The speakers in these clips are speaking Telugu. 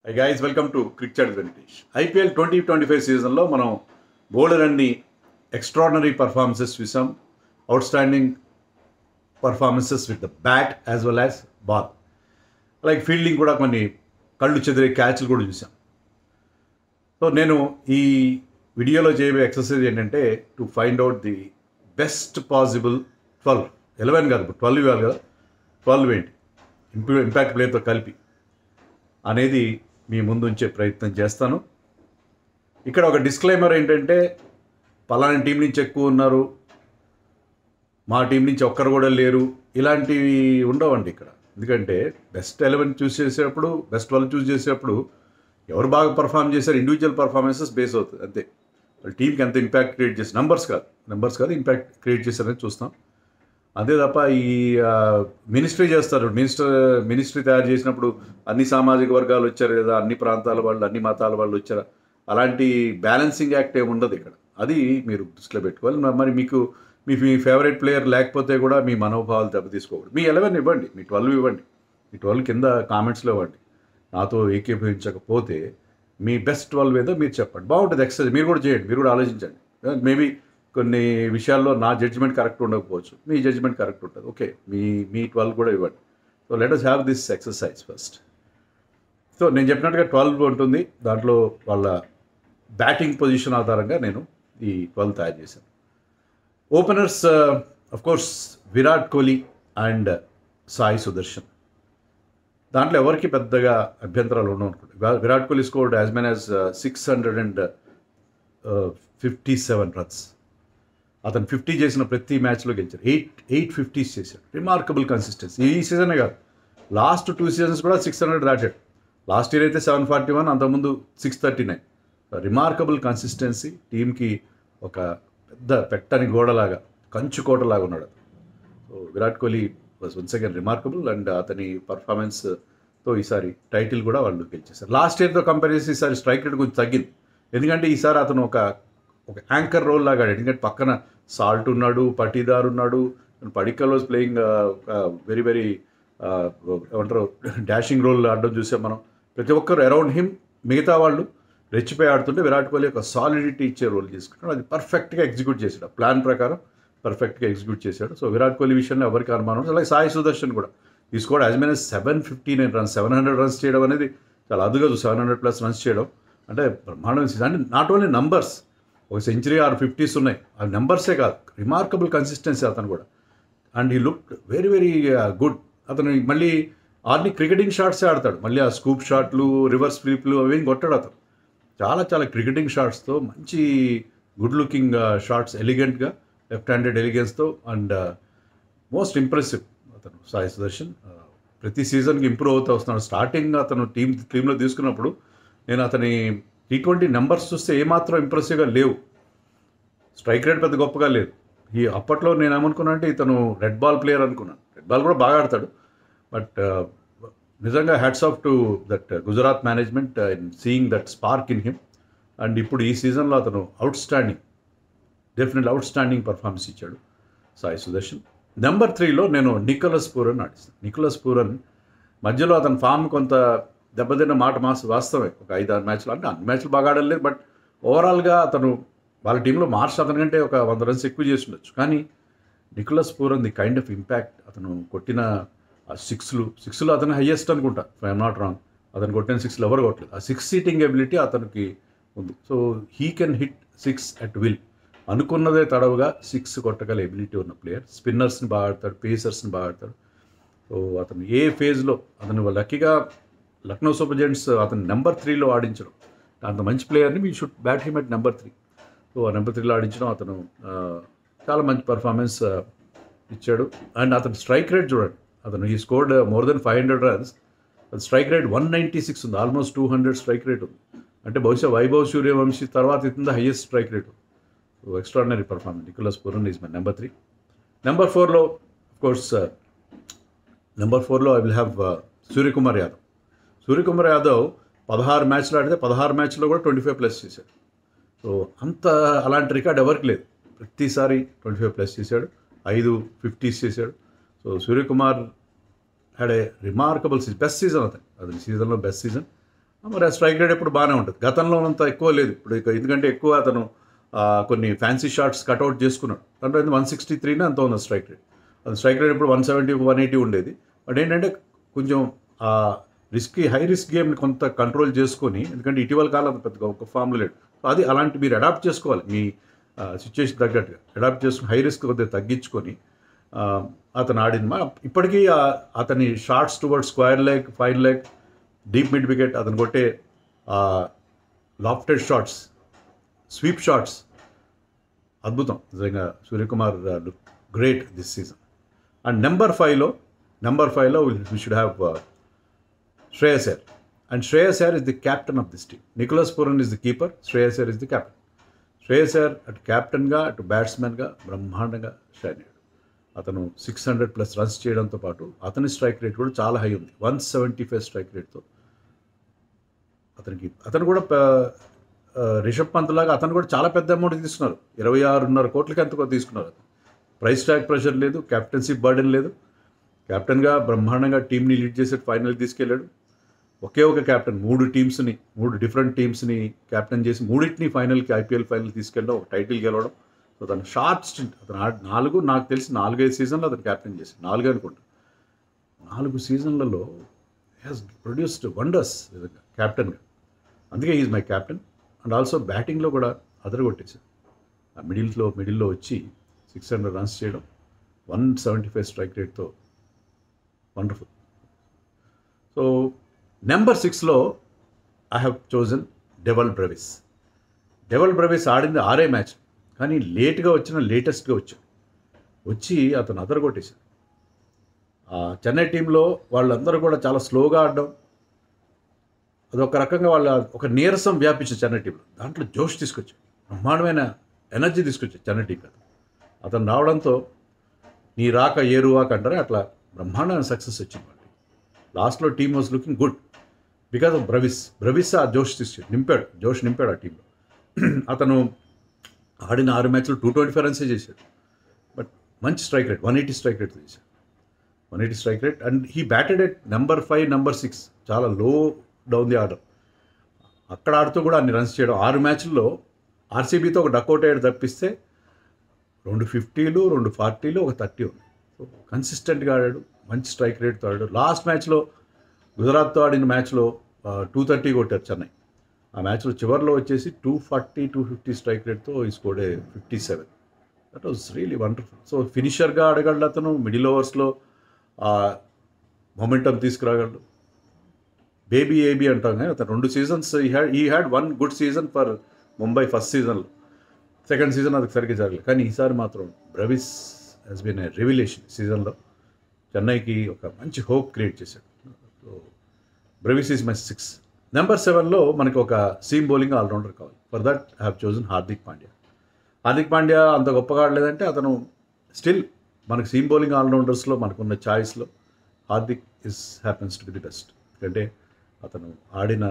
Hi guys, welcome to Cricket Chat with Venkatesh. IPL 2025 సీజన్లో మనం బౌలర్ అన్ని ఎక్స్ట్రాడినరీ పర్ఫార్మెన్సెస్ చూసాం. Outstanding performances with the bat as well as ball. Like fielding కూడా కొన్ని కళ్ళు చెదిరే క్యాచ్లు కూడా చూసాం. సో నేను ఈ వీడియోలో చేయబోయే ఎక్సర్సైజ్ ఏంటంటే to find out the best possible 11 కాదు, 12 ఇవ్వాలి కదా, 12 ఏంటి ఇంపాక్ట్ ప్లేయర్తో కలిపి అనేది మీ ముందు ఉంచే ప్రయత్నం చేస్తాను. ఇక్కడ ఒక డిస్క్లైమర్ ఏంటంటే పలానా టీం నుంచి ఎక్కువ ఉన్నారు, మా టీం నుంచి ఒక్కరు కూడా లేరు, ఇలాంటివి ఉండవండి ఇక్కడ. ఎందుకంటే బెస్ట్ 11 చూస్ చేసేటప్పుడు, బెస్ట్ 12 చూస్ చేసేటప్పుడు ఎవరు బాగా పర్ఫామ్ చేశారు ఇండివిజువల్ పర్ఫార్మెన్సెస్ బేస్ అవుతుంది అంతే. వాళ్ళ టీంకి ఎంత ఇంపాక్ట్ క్రియేట్ చేసి నెంబర్స్ కాదు ఇంపాక్ట్ క్రియేట్ చేశారని చూస్తాం. అంతే తప్ప ఈ మినిస్ట్రీ చేస్తారు, మినిస్ట్రీ తయారు చేసినప్పుడు అన్ని సామాజిక వర్గాలు వచ్చారు కదా, అన్ని ప్రాంతాల వాళ్ళు, అన్ని మతాల వాళ్ళు వచ్చారు, అలాంటి బ్యాలెన్సింగ్ యాక్ట్ ఏమి ఉండదు ఇక్కడ. అది మీరు దృష్టిలో పెట్టుకోవాలి. మరి మీ ఫేవరెట్ ప్లేయర్ లేకపోతే కూడా మీ మనోభావాలు దెబ్బతీసుకోకూడదు. మీ 11 ఇవ్వండి, మీ 12 ఇవ్వండి, మీ 12 కింద కామెంట్స్లో ఇవ్వండి. నాతో ఏకీభవించకపోతే మీ బెస్ట్ 12 ఏదో మీరు చెప్పండి, బాగుంటుంది ఎక్సర్సైజ్. మీరు కూడా చేయండి, మీరు కూడా ఆలోచించండి. మేబీ కొన్ని విషయాల్లో నా జడ్జిమెంట్ కరెక్ట్ ఉండకపోవచ్చు, మీ జడ్జిమెంట్ కరెక్ట్ ఉంటుంది. ఓకే, మీ 12 కూడా ఇవ్వండి. So let us have this exercise first. So నేను చెప్పినట్టుగా 12 ఉంటుంది. దాంట్లో వాళ్ళ బ్యాటింగ్ పొజిషన్ ఆధారంగా నేను ఈ 12 తయారు చేశాను. Openers of course Virat Kohli and Sai Sudarshan. దాంట్లో ఎవరికి పెద్దగా అభ్యంతరాలు ఉండవు అనుకుంటా. Virat Kohli scored as men as 657 runs. అతను 50 చేసిన ప్రతి మ్యాచ్లో గెలిచారు. 8 50s చేశాడు. Remarkable consistency. ఈ సీజనే కాదు, లాస్ట్ 2 సీజన్స్ కూడా 600 దాటాడు. లాస్ట్ ఇయర్ అయితే 741, అంతకుముందు 639. Remarkable consistency. టీంకి ఒక పెద్ద పెట్టని గోడలాగా, కంచు కోటలాగా ఉన్నాడు. So Virat Kohli was once again remarkable and అతని పర్ఫార్మెన్స్తో ఈసారి టైటిల్ కూడా వాళ్ళు గెలిచేశారు. లాస్ట్ ఇయర్తో కంపేర్ చేసి ఈసారి స్ట్రైక్ రేట్ కొంచెం తగ్గింది. ఎందుకంటే ఈసారి అతను ఒక యాంకర్ రోల్ లాగా. ఎందుకంటే పక్కన సాల్ట్ ఉన్నాడు, పటీదార్ ఉన్నాడు, Padikkal was playing very very ఏమంటారు డాషింగ్ రోల్ ఆడడం చూసాం మనం. ప్రతి ఒక్కరు అరౌండ్ హిమ్, మిగతా వాళ్ళు రెచ్చిపోయి ఆడుతుంటే విరాట్ కోహ్లీ ఒక సాలిడిటీ ఇచ్చే రోల్ తీసుకుంటాడు. అది పర్ఫెక్ట్గా ఎగ్జిక్యూట్ చేశాడు, ప్లాన్ ప్రకారం పర్ఫెక్ట్గా ఎగ్జిక్యూట్ చేశాడు. సో విరాట్ కోహ్లీ విషయంలో ఎవరికి అనుమానం. అలాగే సాయి సుదర్శన్ కూడా తీసుకోవడం యాజ్ మెన్ 759 రన్స్, 700 రన్స్ చేయడం అనేది చాలా అదుగదు. 700+ రన్స్ చేయడం అంటే బ్రహ్మాండం. అంటే నాట్ ఓన్లీ నంబర్స్, ఒక సెంచరీ ఆర్ 50s ఉన్నాయి, ఆ నెంబర్సే కాదు, రిమార్కబుల్ కన్సిస్టెన్సీ అతను కూడా. అండ్ ఈ లుక్ వెరీ వెరీ గుడ్. అతను మళ్ళీ ఆర్ని క్రికెటింగ్ షాట్సే ఆడతాడు. మళ్ళీ ఆ స్కూప్ షాట్లు, రివర్స్ ఫ్లిప్లు అవి కొట్టాడు అతను. చాలా క్రికెటింగ్ షాట్స్తో, మంచి గుడ్ లుకింగ్ షాట్స్, ఎలిగెంట్గా, లెఫ్ట్ హ్యాండెడ్ ఎలిగెన్స్తో. అండ్ మోస్ట్ ఇంప్రెసివ్ అతను సాయి సుదర్శన్. ప్రతి సీజన్కి ఇంప్రూవ్ అవుతూ వస్తున్నాడు. స్టార్టింగ్ అతను టీంలో తీసుకున్నప్పుడు నేను అతని T20 నెంబర్స్ చూస్తే ఏమాత్రం ఇంప్రెసివ్గా లేవు. స్ట్రైక్ రేట్ పెద్ద గొప్పగా లేదు. అప్పట్లో నేను ఏమనుకున్నా అంటే ఇతను రెడ్ బాల్ ప్లేయర్ అనుకున్నాను. రెడ్ బాల్ కూడా బాగా ఆడతాడు. బట్ నిజంగా hats off to that Gujarat management in seeing that spark in him. And ఇప్పుడు ఈ సీజన్లో అతను డెఫినెట్లీ అవుట్స్టాండింగ్ పర్ఫార్మెన్స్ ఇచ్చాడు సాయి సుదర్శన్. నెంబర్ 3లో నేను నికోలస్ పూరన్ ఆడిస్తాను. నికోలస్ పూరన్ మధ్యలో అతని ఫామ్ కొంత దెబ్బతిన్న మాట వాస్తవమే. ఒక 5-6 మ్యాచ్లు, అంటే అన్ని మ్యాచ్లు బాగా ఆడలేదు, బట్ ఓవరాల్గా అతను వాళ్ళ టీంలో మార్చ్ అతని కంటే ఒక 100 రన్స్ ఎక్కువ చేసి ఉండొచ్చు. కానీ Nicholas Pooran the kind of impact, అతను కొట్టిన సిక్స్లు అతను హయ్యెస్ట్ అనుకుంటా, ఐఎమ్ నాట్ రాంగ్. అతను కొట్టిన 6 ఎవరు కొట్టలేదు. ఆ 6 సీటింగ్ ఎబిలిటీ అతనికి ఉంది. So he can hit 6 at will. అనుకున్నదే తడవుగా 6 కొట్టగల ఎబిలిటీ ఉన్న ప్లేయర్. స్పిన్నర్స్ని బాగా ఆడతాడు, పేసర్స్ని బాగా ఆడతాడు. సో అతను ఏ ఫేజ్లో, అతను లక్కీగా లక్నో సూపర్ జెయింట్స్ అతను నెంబర్ 3లో ఆడించడం, అంత మంచి ప్లేయర్ని we should bat him at number 3. So ఆ నెంబర్ 3లో ఆడించడం, అతను చాలా మంచి పర్ఫార్మెన్స్ ఇచ్చాడు. అండ్ అతను స్ట్రైక్ రేట్ చూడండి, అతను ఈ స్కోర్డ్ మోర్ దెన్ 500 రన్స్. అది స్ట్రైక్ రేట్ 196 ఉంది, ఆల్మోస్ట్ 200 స్ట్రైక్ రేట్ ఉంది. అంటే బహుశా వైభవ్ సూర్యవంశీ తర్వాత ఇతుంది highest strike rate. So extraordinary performance. Nicholas Pooran is my number 3. Number 4లో course I will have Suryakumar Yadav. Suryakumar Yadav 16 మ్యాచ్లు ఆడితే 16 మ్యాచ్లో కూడా 25+ చేశాడు. సో అలాంటి రికార్డ్ ఎవరికి లేదు. ప్రతిసారి 25+ చేశాడు, 5 50s చేశాడు. So Suryakumar had a remarkable season, best season అతని సీజన్లో బెస్ట్ సీజన్. మరి ఆ స్ట్రైక్ రేట్ ఎప్పుడు బాగానే ఉంటుంది. గతంలో అంత ఎక్కువ లేదు ఇప్పుడు ఎందుకంటే ఎక్కువ అతను కొన్ని ఫ్యాన్సీ షాట్స్ కట్అవుట్ చేసుకున్నాడు. దాంట్లో 163 అంత ఉంది స్ట్రైక్ రేట్. అది స్ట్రైక్ రేట్ ఇప్పుడు 170 180 ఉండేది. బట్ ఏంటంటే కొంచెం హై రిస్క్ గేమ్ని కొంత కంట్రోల్ చేసుకొని, ఎందుకంటే ఇటీవల కాలం పెద్దగా ఒక ఫామ్లో లేడు. అది అలాంటి మీరు అడాప్ట్ చేసుకోవాలి మీ సిచ్యువేషన్ తగ్గట్టుగా అడాప్ట్ చేసుకుని హై రిస్క్ కొద్దిగా తగ్గించుకొని అతను ఆడింది. ఇప్పటికీ అతని shots toward square leg, fine leg, deep mid wicket, అతను కొట్టే లాఫ్టెడ్ షాట్స్, స్వీప్ షాట్స్ అద్భుతం. నిజంగా Suryakumar great this season. And number ఫైవ్లో we should have Shreyas Iyer. And Shreyas Iyer is the captain of this team. Nicholas Pooran is the keeper, Shreyas Iyer is the captain. Shreyas Iyer అటు క్యాప్టెన్గా అటు బ్యాట్స్మెన్గా బ్రహ్మాండంగా షైన్ అయ్యాడు. అతను 600+ రన్స్ చేయడంతో పాటు అతని స్ట్రైక్ రేట్ కూడా చాలా హై ఉంది. 175 స్ట్రైక్ రేట్తో అతను కూడా రిషబ్ పంత్ లాగా అతను కూడా చాలా పెద్ద అమౌంట్ తీసుకున్నారు. 26.5 కోట్లకి ఎంతకో తీసుకున్నారు. ప్రైస్ ట్యాగ్ ప్రెషర్ లేదు, కెప్టెన్సీ బర్డెన్ లేదు. కెప్టెన్గా బ్రహ్మాండంగా టీంని లీడ్ చేసి ఫైనల్కి తీసుకెళ్ళాడు. ఒకే ఒక కెప్టెన్ 3 డిఫరెంట్ టీమ్స్ని కెప్టెన్ చేసి మూడింటిని ఫైనల్కి, ఐపీఎల్ ఫైనల్ తీసుకెళ్ళడం, ఒక టైటిల్ గెలవడం. సో తను షార్ట్ స్టింట్, అతను నాకు తెలిసి 4-5 సీజన్లు అతను కెప్టెన్ చేసి 4 అనుకుంటా. 4 సీజన్లలో హ్యాస్ ప్రొడ్యూస్డ్ వండర్స్ విధంగా కెప్టెన్గా. అందుకే ఈజ్ మై కెప్టెన్. అండ్ ఆల్సో బ్యాటింగ్లో కూడా అదరగొట్టేశాడు. ఆ మిడిల్లో వచ్చి 600 రన్స్ చేయడం, 175 స్ట్రైక్ రేట్తో వండర్ఫుల్. సో నెంబర్ 6లో I have chosen Dewald Brevis. ఆడింది 6 మ్యాచ్, కానీ లేటెస్ట్గా వచ్చి అతను అదరగొట్టేశాడు. చెన్నై టీంలో వాళ్ళందరూ కూడా చాలా స్లోగా ఆడడం, అదొక రకంగా ఒక నీరసం వ్యాపించారు చెన్నై టీంలో. దాంట్లో జోష్ తీసుకొచ్చాడు, బ్రహ్మాండమైన ఎనర్జీ తీసుకొచ్చాడు చెన్నై టీంకి. అతను రావడంతో నీ రాక ఏరువాక అంటారే అట్లా బ్రహ్మాండమైన సక్సెస్ వచ్చింది వాళ్ళకి. లాస్ట్లో team was looking good because of Brevis ఆ జోష్ నింపాడు ఆ టీంలో. అతను ఆడిన 6 మ్యాచ్లు 225 రన్సే చేశాడు. బట్ మంచి స్ట్రైక్ రేట్, 180 స్ట్రైక్ రేట్ చేశాడు. 180 strike rate. And he batted at number 5, number 6, చాలా లో డౌన్ ది ఆర్డర్. అక్కడ ఆడుతూ కూడా అన్ని రన్స్ చేయడం. 6 మ్యాచ్ల్లో ఆర్సీబీతో ఒక డక్అవుట్ అయ్యాడు తప్పిస్తే 2 50లు, 2 40లు, ఒక 30 ఉంది. సో కన్సిస్టెంట్గా ఆడాడు, మంచి స్ట్రైక్ రేట్తో ఆడాడు. లాస్ట్ మ్యాచ్లో గుజరాత్తో ఆడిన మ్యాచ్లో 230 కొట్టారు చెన్నై. ఆ మ్యాచ్లో చివరిలో వచ్చేసి 240, 250 స్ట్రైక్ రేట్తో he scored 57. That was really wonderful. So ఫినిషర్గా ఆడగలడు అతను. మిడిల్ ఓవర్స్లో మొమెంటం తీసుకురాగలడు. ఏబీ అంటాం కానీ అతను 2 seasons he had 1 good season for Mumbai first సీజన్లో. సెకండ్ సీజన్ అది సరిగ్గా జరగలేదు. కానీ ఈసారి మాత్రం Brevis has been a revolution సీజన్లో. చెన్నైకి ఒక మంచి హోప్ క్రియేట్ చేశాడు. So Brevis is my 6. Number 7లో మనకి ఒక సీమ్ బౌలింగ్ ఆల్రౌండర్ కావాలి. For that I have chosen Hardik Pandya. అంత గొప్పగా ఆడలేదంటే అతను స్టిల్ మనకి సీమ్ బౌలింగ్ ఆల్రౌండర్స్లో మనకున్న ఛాయిస్లో Hardik happens to be the best. ఎందుకంటే అతను ఆడిన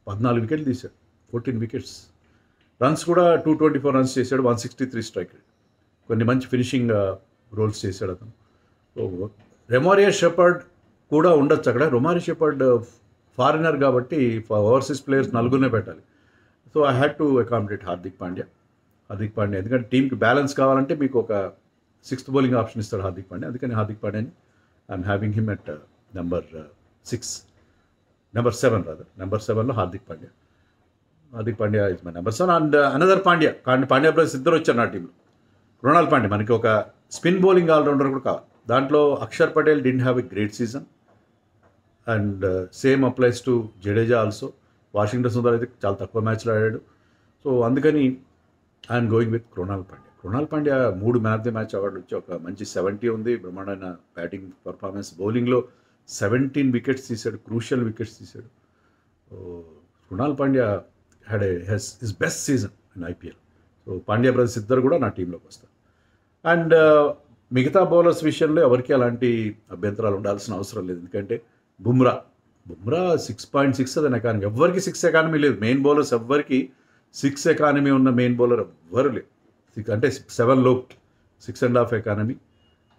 14 వికెట్లు తీశాడు, 14 వికెట్స్. రన్స్ కూడా 224 రన్స్ చేశాడు, 163 స్ట్రైక్ రేట్. కొన్ని మంచి ఫినిషింగ్ రోల్స్ చేశాడు అతను. సో రొమారియో షెపర్డ్ కూడా ఉండొచ్చు అక్కడ. రొమారియో షెపర్డ్ ఫారినర్ కాబట్టి ఓవర్సీస్ ప్లేయర్స్ 4 పెట్టాలి. So I had to accommodate Hardik Pandya. ఎందుకంటే టీంకి బ్యాలెన్స్ కావాలంటే మీకు ఒక 6th బౌలింగ్ ఆప్షన్ ఇస్తాడు హార్దిక్ పాండ్యా. అందుకని హార్దిక్ పాండ్యాని I'm having him at number 7లో Hardik Pandya is my number 7. And another Pandya brothers ఇద్దరు వచ్చారు నా టీంలో. కృణాల్ పాండ్యా, మనకి ఒక స్పిన్ బౌలింగ్ ఆల్రౌండర్ కూడా కావాలి. దాంట్లో Akshar Patel didn't have a great season and same applies to Jadeja also. Washington Sundar అయితే చాలా తక్కువ మ్యాచ్లో ఆడాడు. సో అందుకని I'm going with Krunal Pandya 3 man of the match award వచ్చి ఒక మంచి 70 ఉంది. బ్రహ్మాండమైన బ్యాటింగ్ పర్ఫార్మెన్స్. బౌలింగ్లో 17 వికెట్స్ తీశాడు, క్రూషియల్ వికెట్స్ తీశాడు. Krunal Pandya has his best season in IPL. So Pandya brothers ఇద్దరు కూడా నా టీంలోకి వస్తారు. అండ్ మిగతా బౌలర్స్ విషయంలో ఎవరికి అలాంటి అభ్యంతరాలు ఉండాల్సిన అవసరం లేదు. ఎందుకంటే బుమ్రా 6.6 అతని ఎకానమీ. ఎవ్వరికి 6 ఎకానమీ లేదు. మెయిన్ బౌలర్స్ ఎవ్వరికి 6 ఎకానమీ ఉన్న మెయిన్ బౌలర్ ఎవ్వరు లేదు. అంటే 7 లోపు 6.5 ఎకానమీ.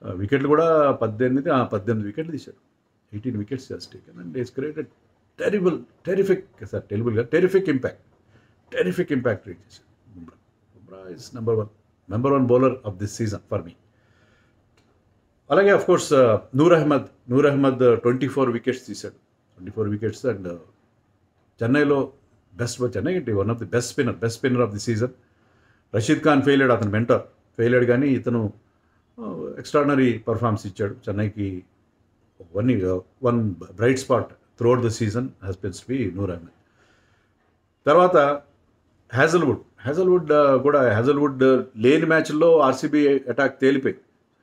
వికెట్లు కూడా 18 వికెట్లు తీశాడు, 18 wickets just taken. And it's created terrific sir, టెరిబుల్గా టెరిఫిక్ ఇంపాక్ట్ క్రియేట్ చేశాడు Bumrah. Bumrah is number one bowler of this season for me. అలాగే of course Noor Ahmad 24 wickets తీశాడు. 24 వికెట్స్ అండ్ చెన్నైలో Chennai one of the best spinner of the season. Rashid Khan fail అయ్యాడు, అతని మెంటర్ ఫెయిల్ అయ్యాడు, కానీ ఇతను ఎక్స్ట్రాడినరీ పర్ఫార్మెన్స్ ఇచ్చాడు. చెన్నైకి one bright spot throughout the season has been to be Noor Ahmad. తర్వాత హ్యాజల్వుడ్ లేని మ్యాచ్ల్లో ఆర్సీబీ అటాక్ తేలిపోయి.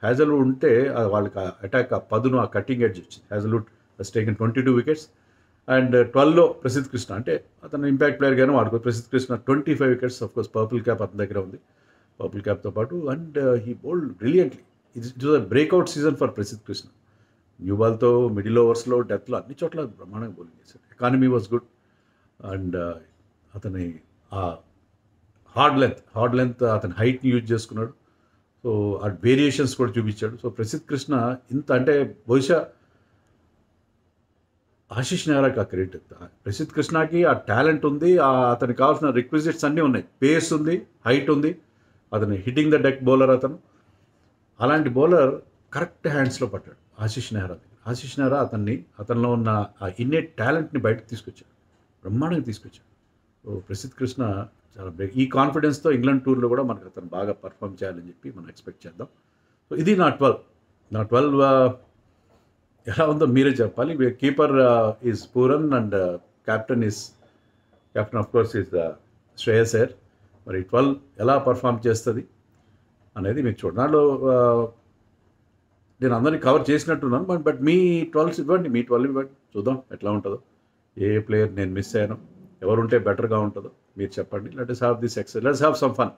హ్యాజల్వుడ్ ఉంటే వాళ్ళకి అటాక్ ఆ పదును, ఆ కట్టింగ్ ఎడ్జ్ వచ్చింది. Hazlewood has taken 22 wickets and 12లో ప్రసిద్ధ్ కృష్ణ, అంటే అతను ఇంపాక్ట్ ప్లేయర్గానే వాడుకో. Prasidh Krishna 25 wickets. Of course purple cap అతని దగ్గర ఉంది, పర్పుల్ క్యాప్తో పాటు. And he bowled brilliantly. It was a breakout season for Prasidh Krishna. New బాల్తో మిడిల్ ఓవర్స్లో డెత్లో అన్ని చోట్ల బ్రహ్మాండంగా బౌలింగ్ చేశాడు. ఎకానమీ వాజ్ గుడ్ అండ్ అతని ఆ హార్డ్ లెంత్ అతని హైట్ని యూజ్ చేసుకున్నాడు. సో ఆ వేరియేషన్స్ కూడా చూపించాడు. సో ప్రసిద్ధ్ కృష్ణ ఇంత అంటే బహుశా ఆశీష్ నెహ్రాకి ఆ క్రెడిట్. ప్రసిద్ధ్ కృష్ణకి ఆ టాలెంట్ ఉంది, అతనికి కావాల్సిన రిక్విజిట్స్ అన్నీ ఉన్నాయి. పేస్ ఉంది, హైట్ ఉంది, అతను హిట్టింగ్ ద డెక్ బౌలర్ అతను. అలాంటి బౌలర్ కరెక్ట్ హ్యాండ్స్లో పట్టాడు ఆశీష్ నెహ్రా. ఆశీష్ నెహ్రా అతనిలో ఉన్న ఆ ఇన్నేట్ టాలెంట్ని బయటకు తీసుకొచ్చాడు, బ్రహ్మాండంగా తీసుకొచ్చాడు. సో ప్రసిద్ధ్ కృష్ణ చాలా ఈ కాన్ఫిడెన్స్తో ఇంగ్లాండ్ టూర్లో కూడా మనకు అతను బాగా పర్ఫామ్ చేయాలని చెప్పి మనం ఎక్స్పెక్ట్ చేద్దాం. సో ఇది నా 12 ఎలా ఉందో మీరే చెప్పాలి. Keeper is Pooran and captain of course is Shreyas Iyer. మరి 12 ఎలా పర్ఫామ్ చేస్తుంది అనేది మీరు చూడండి. దాంట్లో నేను అందరినీ కవర్ చేసినట్టున్నాను, బట్ మీ 12 ఇవ్వండి, చూద్దాం ఎట్లా ఉంటుందో. ఏ ప్లేయర్ నేను మిస్ అయ్యాను, ఎవరుంటే బెటర్గా ఉంటుందో మీరు చెప్పండి. Let us have this exercise. Let's have some fun.